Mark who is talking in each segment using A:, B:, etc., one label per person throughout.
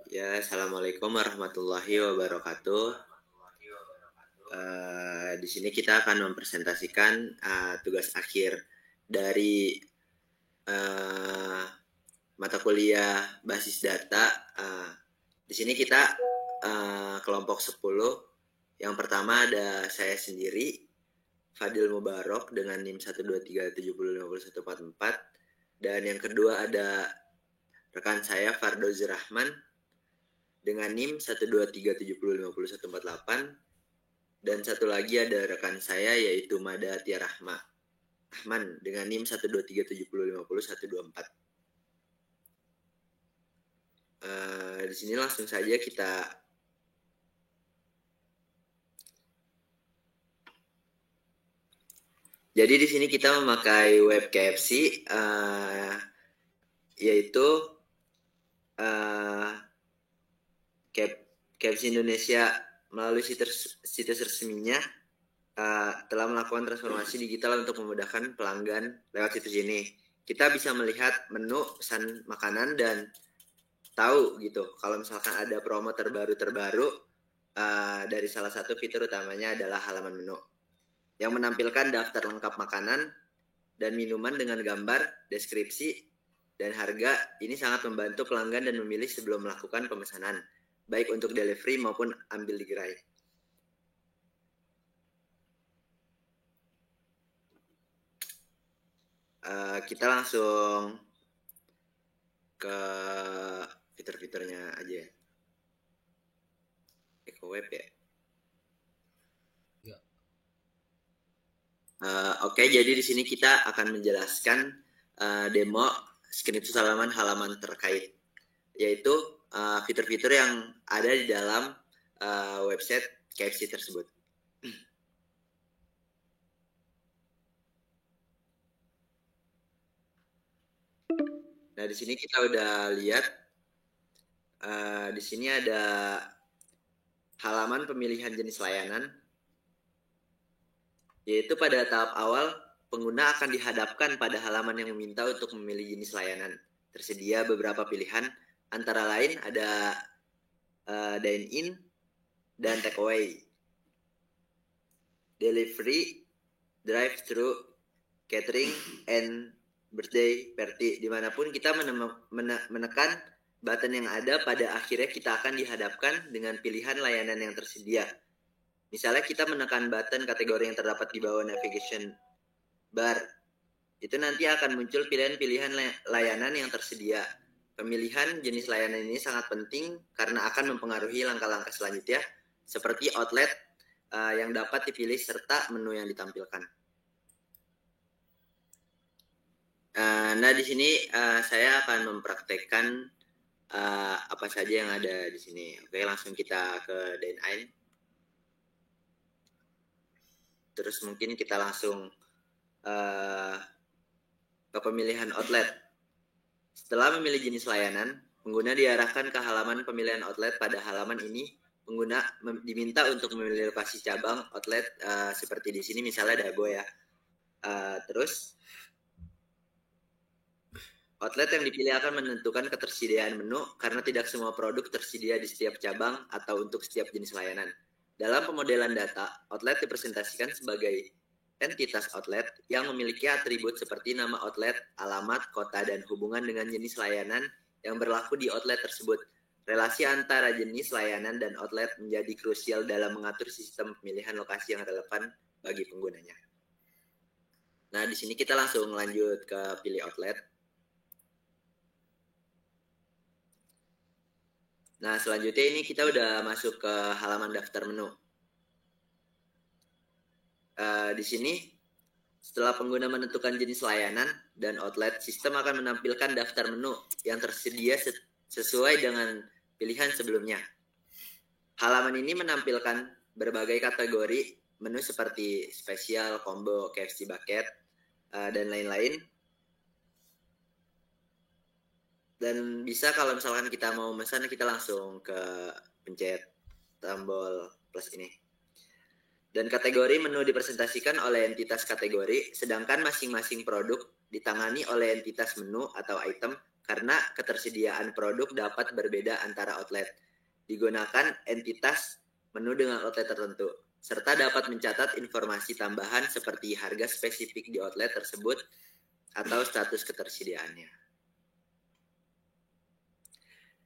A: Ya, assalamualaikum warahmatullahi wabarakatuh. Di sini kita akan mempresentasikan tugas akhir dari mata kuliah basis data. Di sini kita kelompok 10. Yang pertama ada saya sendiri, Fadil Mubarok dengan NIM 123705144. Dan yang kedua ada rekan saya Fardoz Rahman dengan NIM 123705148. Dan satu lagi ada rekan saya yaitu Mada Tiarahma Ahman dengan NIM 12370505124. Di sini langsung saja kita Jadi di sini kita memakai web KFC yaitu KFC Indonesia melalui situs resminya telah melakukan transformasi digital untuk memudahkan pelanggan lewat situs ini. Kita bisa melihat menu pesan makanan dan tahu gitu kalau misalkan ada promo terbaru dari salah satu fitur utamanya adalah halaman menu yang menampilkan daftar lengkap makanan dan minuman dengan gambar, deskripsi, dan harga. Ini sangat membantu pelanggan dan memilih sebelum melakukan pemesanan, baik untuk delivery maupun ambil di gerai. Kita langsung ke fitur-fiturnya aja. Ke web ya. Oke, jadi di sini kita akan menjelaskan demo screenshot halaman terkait, yaitu fitur-fitur yang ada di dalam website KFC tersebut. Nah, di sini kita udah lihat di sini ada halaman pemilihan jenis layanan, yaitu pada tahap awal pengguna akan dihadapkan pada halaman yang meminta untuk memilih jenis layanan. Tersedia beberapa pilihan, antara lain ada dine-in dan takeaway, delivery, drive-thru, catering, and birthday party. Dimanapun kita menekan button yang ada, pada akhirnya kita akan dihadapkan dengan pilihan layanan yang tersedia. Misalnya kita menekan button kategori yang terdapat di bawah navigation bar, itu nanti akan muncul pilihan-pilihan layanan yang tersedia. Pemilihan jenis layanan ini sangat penting karena akan mempengaruhi langkah-langkah selanjutnya, seperti outlet yang dapat dipilih serta menu yang ditampilkan. Nah, di sini saya akan mempraktekkan apa saja yang ada di sini. Oke, langsung kita ke dine-in. Terus mungkin kita langsung ke pemilihan outlet. Setelah memilih jenis layanan, pengguna diarahkan ke halaman pemilihan outlet. Pada halaman ini, pengguna diminta untuk memilih lokasi cabang outlet seperti di sini misalnya Dago ya. Terus outlet yang dipilih akan menentukan ketersediaan menu karena tidak semua produk tersedia di setiap cabang atau untuk setiap jenis layanan. Dalam pemodelan data, outlet dipresentasikan sebagai entitas outlet yang memiliki atribut seperti nama outlet, alamat, kota, dan hubungan dengan jenis layanan yang berlaku di outlet tersebut. Relasi antara jenis layanan dan outlet menjadi krusial dalam mengatur sistem pemilihan lokasi yang relevan bagi penggunanya. Nah, di sini kita langsung lanjut ke pilih outlet. Nah, selanjutnya ini kita udah masuk ke halaman daftar menu. Di sini, setelah pengguna menentukan jenis layanan dan outlet, sistem akan menampilkan daftar menu yang tersedia sesuai dengan pilihan sebelumnya. Halaman ini menampilkan berbagai kategori menu seperti spesial, combo, KFC bucket, dan lain-lain. Dan bisa kalau misalkan kita mau pesan, kita langsung ke pencet tombol plus ini. Dan kategori menu dipresentasikan oleh entitas kategori, sedangkan masing-masing produk ditangani oleh entitas menu atau item karena ketersediaan produk dapat berbeda antara outlet. Digunakan entitas menu dengan outlet tertentu, serta dapat mencatat informasi tambahan seperti harga spesifik di outlet tersebut atau status ketersediaannya.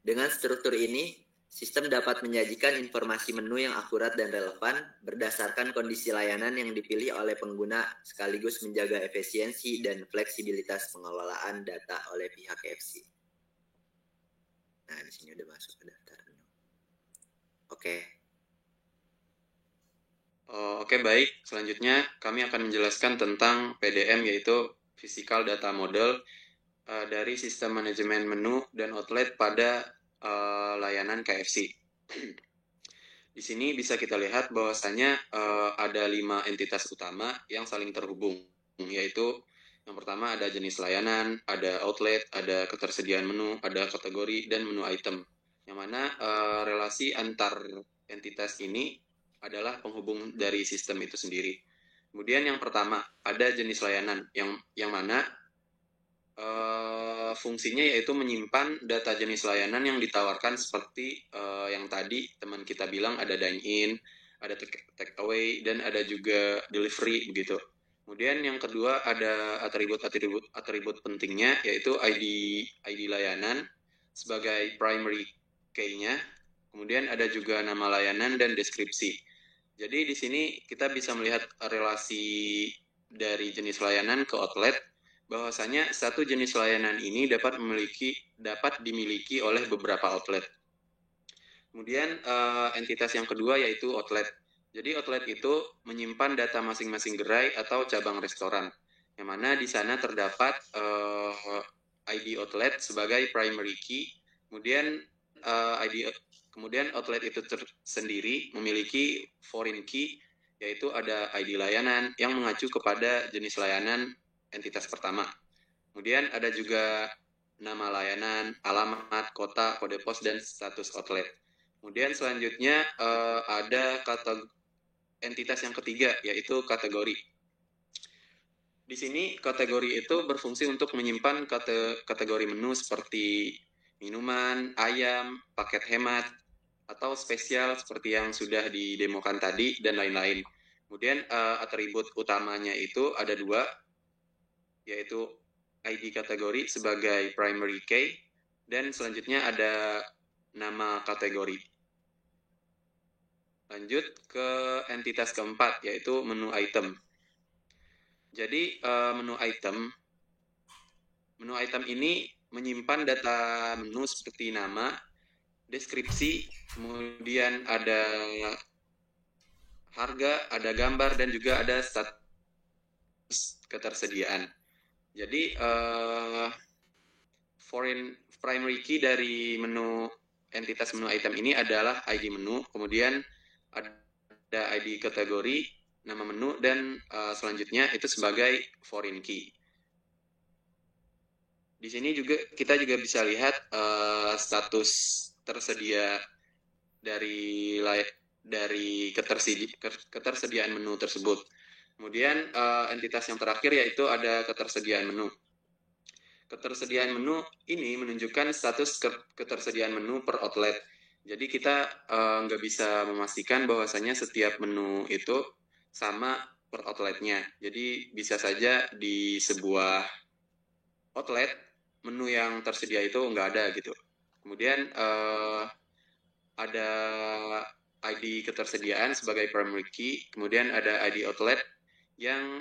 A: Dengan struktur ini, sistem dapat menyajikan informasi menu yang akurat dan relevan berdasarkan kondisi layanan yang dipilih oleh pengguna, sekaligus menjaga efisiensi dan fleksibilitas pengelolaan data oleh pihak KFC. Nah, di sini udah masuk ke daftar menu. Oke.
B: Oke, baik. Selanjutnya kami akan menjelaskan tentang PDM, yaitu Physical Data Model dari sistem manajemen menu dan outlet pada layanan KFC. Di sini bisa kita lihat bahwasanya ada 5 entitas utama yang saling terhubung, yaitu yang pertama ada jenis layanan, ada outlet, ada ketersediaan menu, ada kategori, dan menu item. Yang mana relasi antar entitas ini adalah penghubung dari sistem itu sendiri. Kemudian yang pertama ada jenis layanan yang mana fungsinya yaitu menyimpan data jenis layanan yang ditawarkan seperti yang tadi teman kita bilang, ada dine-in, ada take away, dan ada juga delivery begitu. Kemudian yang kedua ada atribut pentingnya, yaitu ID layanan sebagai primary key-nya. Kemudian ada juga nama layanan dan deskripsi. Jadi di sini kita bisa melihat relasi dari jenis layanan ke outlet, bahwasanya satu jenis layanan ini dapat dimiliki oleh beberapa outlet. Kemudian entitas yang kedua yaitu outlet. Jadi outlet itu menyimpan data masing-masing gerai atau cabang restoran, yang mana di sana terdapat ID outlet sebagai primary key. Kemudian outlet itu sendiri memiliki foreign key, yaitu ada ID layanan yang mengacu kepada jenis layanan entitas pertama. Kemudian ada juga nama layanan, alamat, kota, kode pos, dan status outlet. Kemudian selanjutnya ada entitas yang ketiga, yaitu kategori. Di sini kategori itu berfungsi untuk menyimpan kategori menu seperti minuman, ayam, paket hemat, atau spesial seperti yang sudah didemokan tadi, dan lain-lain. Kemudian atribut utamanya itu ada 2, yaitu ID kategori sebagai primary key, dan selanjutnya ada nama kategori. Lanjut ke entitas keempat, yaitu menu item. Jadi menu item ini menyimpan data menu seperti nama, deskripsi, kemudian ada harga, ada gambar, dan juga ada status ketersediaan. Jadi primary key dari entitas menu item ini adalah ID menu, kemudian ada ID kategori, nama menu, dan selanjutnya itu sebagai foreign key. Di sini kita juga bisa lihat status tersedia dari ketersediaan menu tersebut. Kemudian entitas yang terakhir yaitu ada ketersediaan menu. Ketersediaan menu ini menunjukkan status ketersediaan menu per outlet. Jadi kita nggak bisa memastikan bahwasanya setiap menu itu sama per outletnya. Jadi bisa saja di sebuah outlet menu yang tersedia itu nggak ada gitu. Kemudian ada ID ketersediaan sebagai primary key, kemudian ada ID outlet yang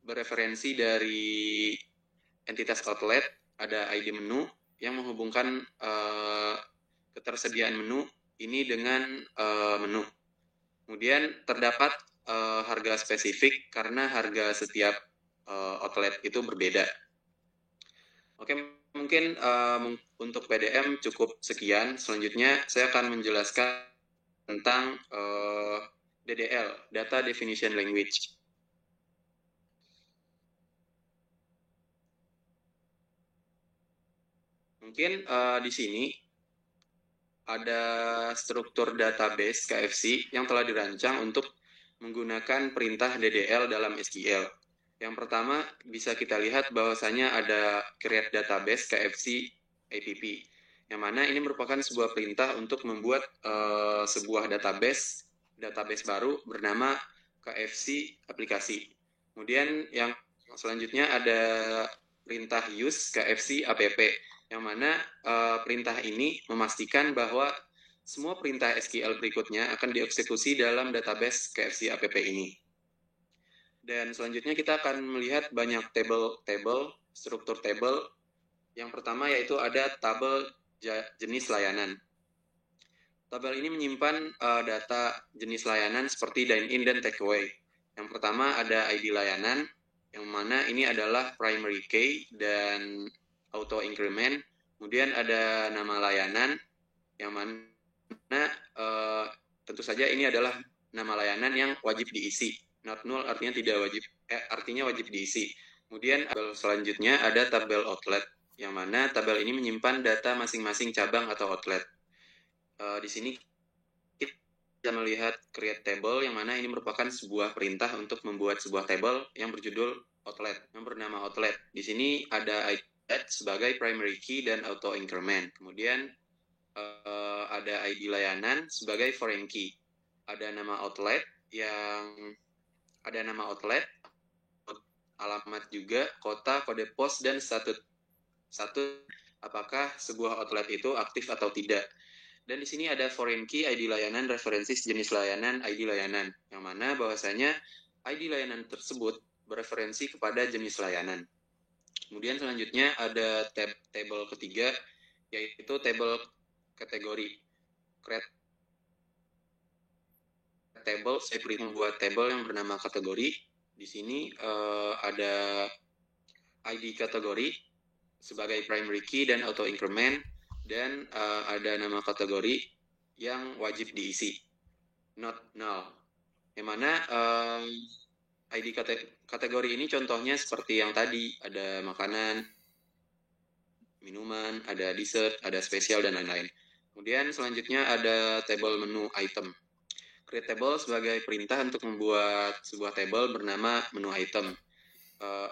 B: bereferensi dari entitas outlet, ada ID menu yang menghubungkan ketersediaan menu ini dengan menu. Kemudian terdapat harga spesifik karena harga setiap outlet itu berbeda. Oke, mungkin untuk PDM cukup sekian. Selanjutnya saya akan menjelaskan tentang DDL, Data Definition Language. Mungkin di sini ada struktur database KFC yang telah dirancang untuk menggunakan perintah DDL dalam SQL. Yang pertama bisa kita lihat bahwasanya ada create database KFC app, yang mana ini merupakan sebuah perintah untuk membuat sebuah database baru bernama KFC aplikasi. Kemudian yang selanjutnya ada perintah use KFC app, yang mana perintah ini memastikan bahwa semua perintah SQL berikutnya akan dieksekusi dalam database KFC app ini. Dan selanjutnya kita akan melihat banyak tabel, struktur tabel. Yang pertama yaitu ada tabel jenis layanan. Tabel ini menyimpan data jenis layanan seperti dine-in dan takeaway. Yang pertama ada ID layanan, yang mana ini adalah primary key dan auto increment. Kemudian ada nama layanan, yang mana tentu saja ini adalah nama layanan yang wajib diisi. Not null artinya tidak wajib, artinya wajib diisi. Kemudian tabel selanjutnya ada tabel outlet, yang mana tabel ini menyimpan data masing-masing cabang atau outlet. Di sini kita melihat create table, yang mana ini merupakan sebuah perintah untuk membuat sebuah table yang berjudul outlet, yang bernama outlet. Di sini ada ID sebagai primary key dan auto increment. Kemudian ada ID layanan sebagai foreign key. Ada nama outlet, alamat juga, kota, kode pos, dan status apakah sebuah outlet itu aktif atau tidak. Dan di sini ada foreign key, ID layanan, referensi jenis layanan, ID layanan, yang mana bahwasanya ID layanan tersebut bereferensi kepada jenis layanan. Kemudian selanjutnya ada table ketiga, yaitu table kategori. Create table, saya membuat table yang bernama kategori. Di sini ada ID kategori sebagai primary key dan auto increment, dan ada nama kategori yang wajib diisi, not null, yang mana ID kategori ini contohnya seperti yang tadi, ada makanan, minuman, ada dessert, ada spesial, dan lain-lain. Kemudian selanjutnya ada table menu item. Create table sebagai perintah untuk membuat sebuah table bernama menu item.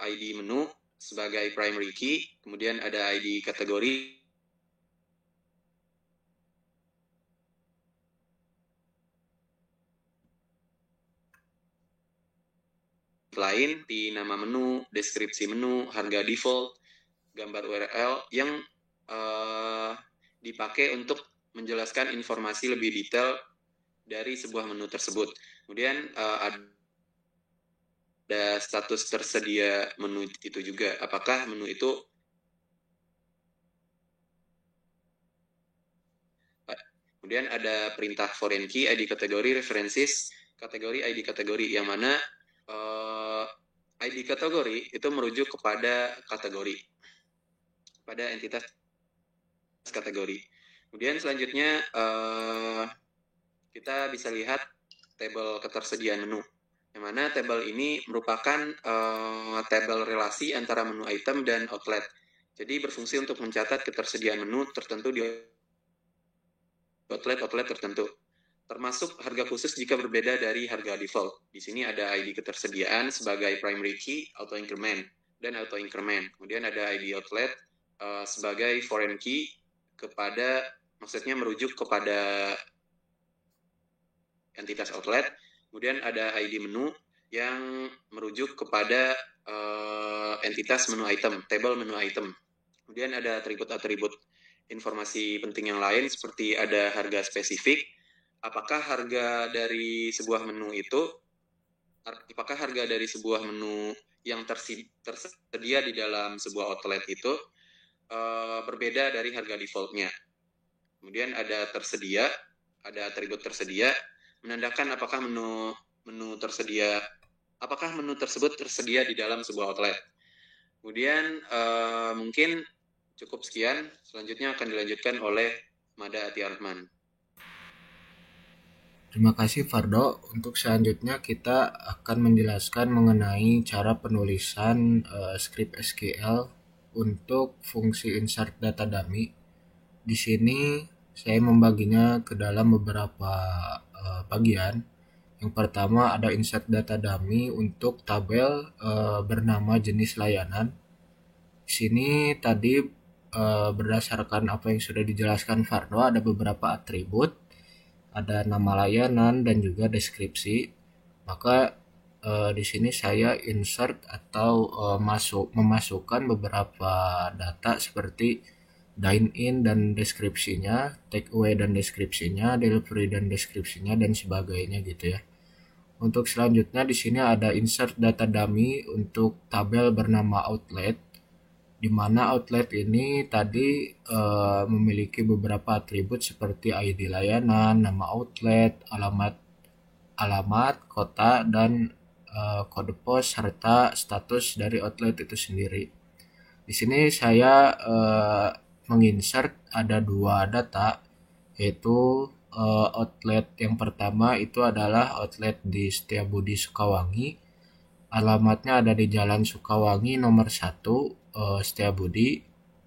B: ID menu sebagai primary key, kemudian ada ID kategori lain di nama menu, deskripsi menu, harga default, gambar URL yang dipakai untuk menjelaskan informasi lebih detail dari sebuah menu tersebut. Kemudian ada status tersedia menu itu juga, apakah menu itu kemudian ada perintah foreign key, ID kategori, references, kategori, ID kategori, yang mana ID kategori itu merujuk kepada kategori, pada entitas kategori. Kemudian selanjutnya kita bisa lihat tabel ketersediaan menu, yang mana tabel ini merupakan tabel relasi antara menu item dan outlet. Jadi berfungsi untuk mencatat ketersediaan menu tertentu di outlet tertentu, termasuk harga khusus jika berbeda dari harga default. Di sini ada ID ketersediaan sebagai primary key, auto increment, dan auto increment. Kemudian ada ID outlet sebagai foreign key, maksudnya merujuk kepada entitas outlet. Kemudian ada ID menu yang merujuk kepada entitas menu item, table menu item. Kemudian ada atribut-atribut informasi penting yang lain seperti ada harga spesifik, apakah harga dari sebuah menu yang tersedia di dalam sebuah outlet itu berbeda dari harga defaultnya. Kemudian ada tersedia, ada atribut tersedia, menandakan apakah menu tersebut tersedia di dalam sebuah outlet. Kemudian mungkin cukup sekian, selanjutnya akan dilanjutkan oleh Mada Atiarman.
C: Terima kasih Fardo. Untuk selanjutnya kita akan menjelaskan mengenai cara penulisan script SQL untuk fungsi insert data dummy. Di sini saya membaginya ke dalam beberapa bagian. Yang pertama ada insert data dummy untuk tabel bernama jenis layanan. Di sini tadi berdasarkan apa yang sudah dijelaskan Fardo, ada beberapa atribut, ada nama layanan dan juga deskripsi. Maka di sini saya insert atau memasukkan beberapa data seperti dine in dan deskripsinya, take away dan deskripsinya, delivery dan deskripsinya dan sebagainya gitu ya. Untuk selanjutnya di sini ada insert data dummy untuk tabel bernama outlet, di mana outlet ini tadi memiliki beberapa atribut seperti ID layanan, nama outlet, alamat, kota, dan kode pos serta status dari outlet itu sendiri. Di sini saya menginsert ada dua data, yaitu outlet yang pertama itu adalah outlet di Setiabudi Sukawangi. Alamatnya ada di Jalan Sukawangi nomor 1 Setiabudi,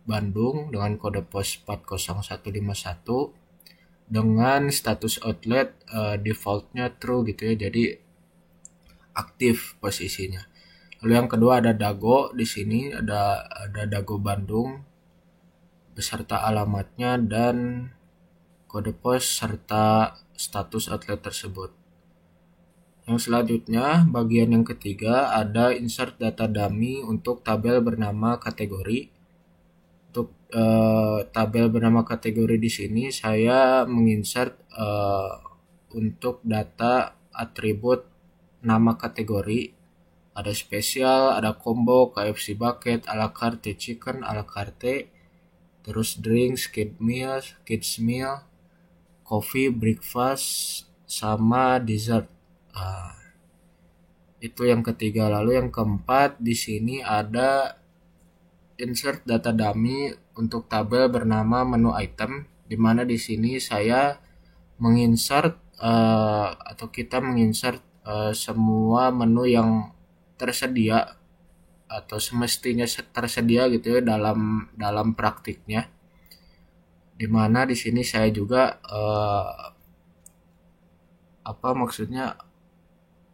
C: Bandung dengan kode pos 40151 dengan status outlet defaultnya true gitu ya, jadi aktif posisinya. Lalu yang kedua ada Dago, di sini ada Dago Bandung beserta alamatnya dan kode pos serta status outlet tersebut. Yang selanjutnya bagian yang ketiga ada insert data dummy untuk tabel bernama kategori. Untuk tabel bernama kategori di sini saya menginsert untuk data atribut nama kategori, ada spesial, ada combo, KFC bucket, ala carte chicken, ala carte, terus drinks, kids meal, coffee, breakfast, sama dessert. Itu yang ketiga. Lalu yang keempat di sini ada insert data dummy untuk tabel bernama menu item, di mana di sini saya menginsert atau kita menginsert semua menu yang tersedia atau semestinya tersedia gitu ya dalam praktiknya. Dimana di sini saya juga maksudnya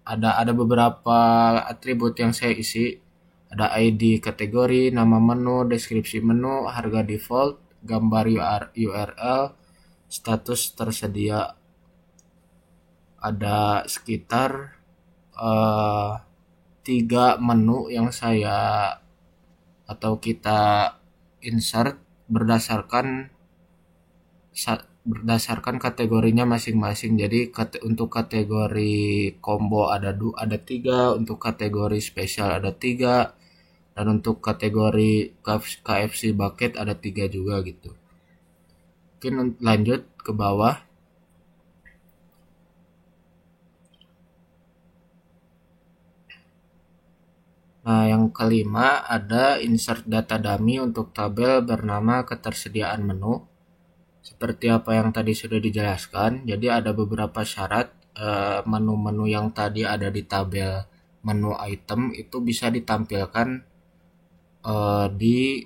C: ada beberapa atribut yang saya isi, ada ID kategori, nama menu, deskripsi menu, harga default, gambar URL, status tersedia. Ada sekitar 3 menu yang saya atau kita insert berdasarkan kategorinya masing-masing. Jadi untuk kategori combo ada 3, untuk kategori spesial ada 3, dan untuk kategori KFC bucket ada 3 juga gitu. Mungkin lanjut ke bawah. Nah, yang kelima ada insert data dummy untuk tabel bernama ketersediaan menu. Seperti apa yang tadi sudah dijelaskan, jadi ada beberapa syarat menu-menu yang tadi ada di tabel menu item itu bisa ditampilkan di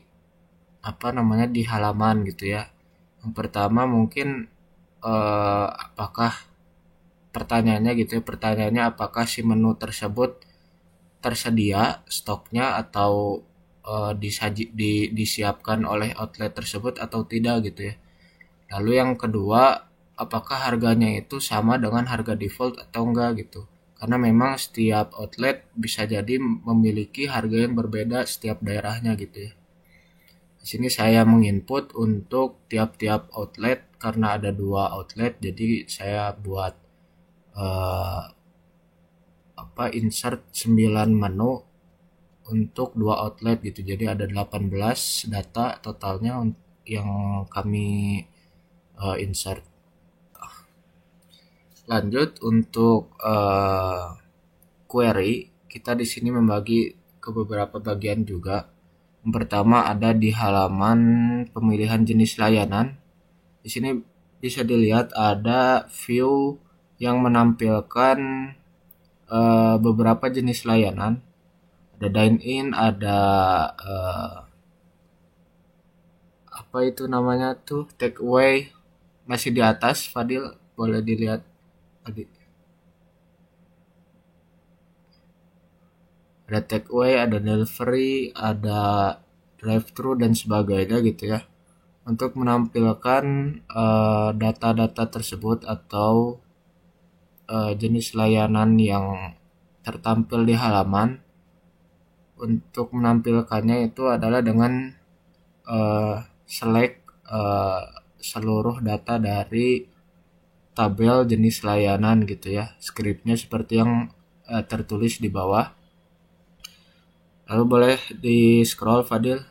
C: di halaman gitu ya. Yang pertama mungkin apakah pertanyaannya apakah si menu tersebut tersedia stoknya atau disiapkan oleh outlet tersebut atau tidak gitu ya. Lalu yang kedua, apakah harganya itu sama dengan harga default atau enggak gitu. Karena memang setiap outlet bisa jadi memiliki harga yang berbeda setiap daerahnya gitu ya. Di sini saya menginput untuk tiap-tiap outlet karena ada 2 outlet, jadi saya buat insert 9 menu untuk 2 outlet gitu. Jadi ada 18 data totalnya yang kami insert. Lanjut untuk query, kita di sini membagi ke beberapa bagian juga. Yang pertama ada di halaman pemilihan jenis layanan. Di sini bisa dilihat ada view yang menampilkan beberapa jenis layanan. Ada dine in, ada take away, masih di atas. Fadil boleh dilihat tadi. ada take away, ada delivery, ada drive thru dan sebagainya gitu ya. Untuk menampilkan data-data tersebut atau jenis layanan yang tertampil di halaman, untuk menampilkannya itu adalah dengan select seluruh data dari tabel jenis layanan gitu ya. Scriptnya seperti yang tertulis di bawah. Lalu boleh di scroll Fadil.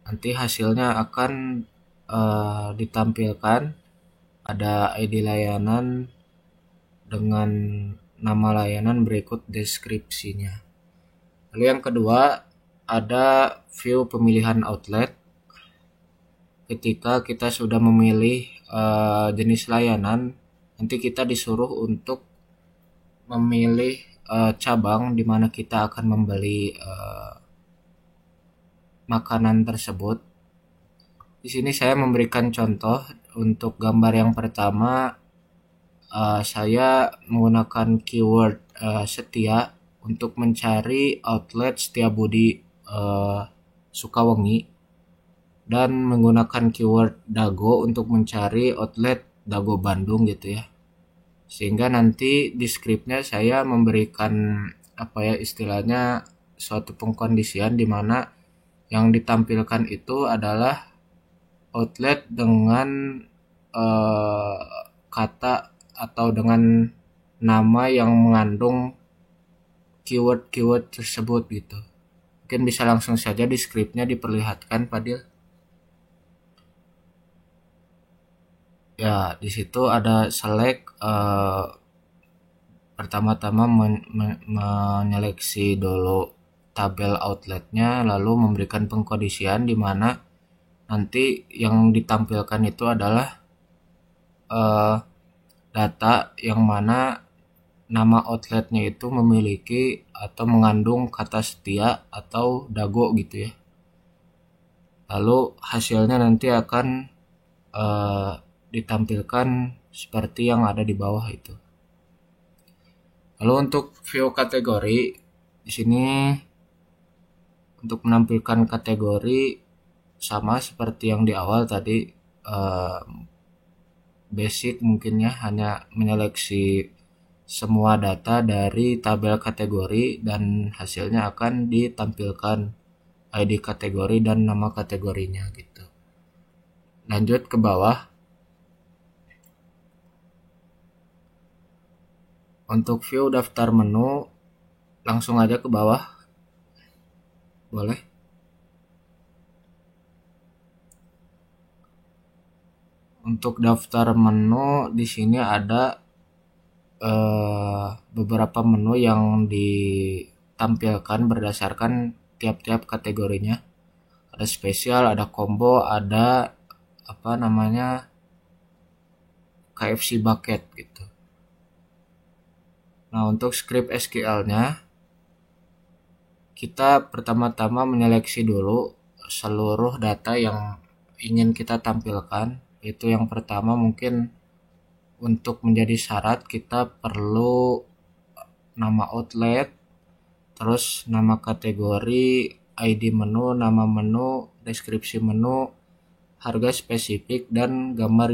C: Nanti hasilnya akan ditampilkan, ada ID layanan dengan nama layanan berikut deskripsinya. Lalu yang kedua ada view pemilihan outlet. Ketika kita sudah memilih jenis layanan, nanti kita disuruh untuk memilih cabang di mana kita akan membeli makanan tersebut. Di sini saya memberikan contoh untuk gambar yang pertama. Saya menggunakan keyword setia untuk mencari outlet Setiabudi Sukawengi, dan menggunakan keyword Dago untuk mencari outlet Dago Bandung gitu ya. Sehingga nanti di scriptnya saya memberikan istilahnya suatu pengkondisian di mana yang ditampilkan itu adalah outlet dengan kata atau dengan nama yang mengandung keyword-keyword tersebut gitu. Mungkin bisa langsung saja di scriptnya diperlihatkan Fadil. Ya, di situ ada select, pertama-tama menyeleksi dulu tabel outletnya, lalu memberikan pengkondisian di mana nanti yang ditampilkan itu adalah data yang mana nama outletnya itu memiliki atau mengandung kata setia atau dago gitu ya. Lalu hasilnya nanti akan ditampilkan seperti yang ada di bawah itu. Lalu untuk view kategori, di sini untuk menampilkan kategori sama seperti yang di awal tadi, basic mungkin ya, hanya menyeleksi semua data dari tabel kategori dan hasilnya akan ditampilkan ID kategori dan nama kategorinya gitu. Lanjut ke bawah. Untuk view daftar menu, langsung aja ke bawah. Boleh. Untuk daftar menu di sini ada beberapa menu yang ditampilkan berdasarkan tiap-tiap kategorinya. Ada spesial, ada combo, ada KFC bucket gitu. Nah, untuk script SQL-nya kita pertama-tama menyeleksi dulu seluruh data yang ingin kita tampilkan. Itu yang pertama, mungkin untuk menjadi syarat kita perlu nama outlet, terus nama kategori, ID menu, nama menu, deskripsi menu, harga spesifik, dan gambar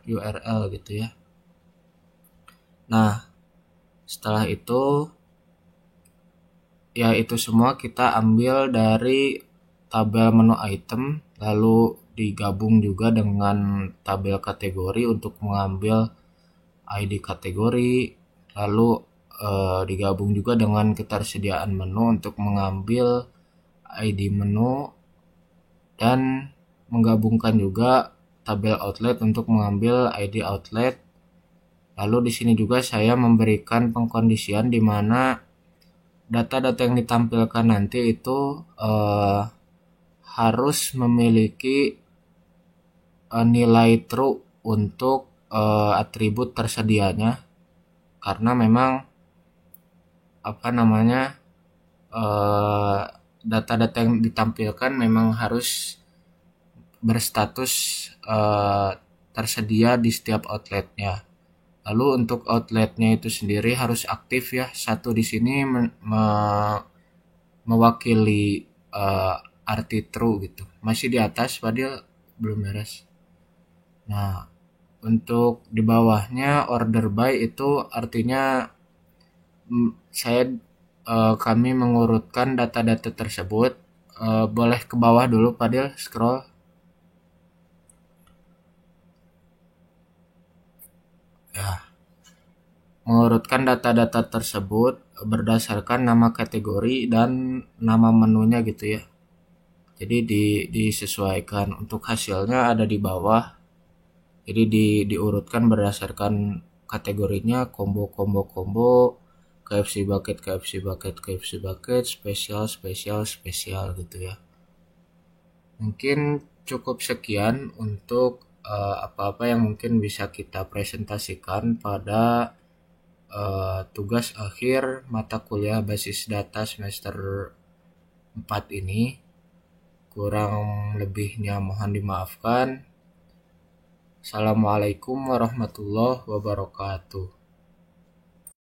C: URL gitu ya. Nah, setelah itu ya itu semua kita ambil dari tabel menu item, lalu digabung juga dengan tabel kategori untuk mengambil ID kategori, lalu digabung juga dengan ketersediaan menu untuk mengambil ID menu, dan menggabungkan juga tabel outlet untuk mengambil ID outlet. Lalu di sini juga saya memberikan pengkondisian di mana data-data yang ditampilkan nanti itu harus memiliki nilai true untuk atribut tersedianya, karena memang data-data yang ditampilkan memang harus berstatus tersedia di setiap outletnya. Lalu untuk outletnya itu sendiri harus aktif ya. Satu di sini mewakili arti true gitu. Masih di atas padahal belum beres. Nah, untuk di bawahnya order by itu artinya kami mengurutkan data-data tersebut. Boleh ke bawah dulu Padil, scroll. Ya, mengurutkan data-data tersebut berdasarkan nama kategori dan nama menunya gitu ya. Jadi disesuaikan. Untuk hasilnya ada di bawah. Jadi diurutkan berdasarkan kategorinya, combo, KFC bucket, spesial gitu ya. Mungkin cukup sekian untuk apa-apa yang mungkin bisa kita presentasikan pada tugas akhir mata kuliah basis data semester 4 ini. Kurang lebihnya mohon dimaafkan. Assalamualaikum warahmatullahi wabarakatuh.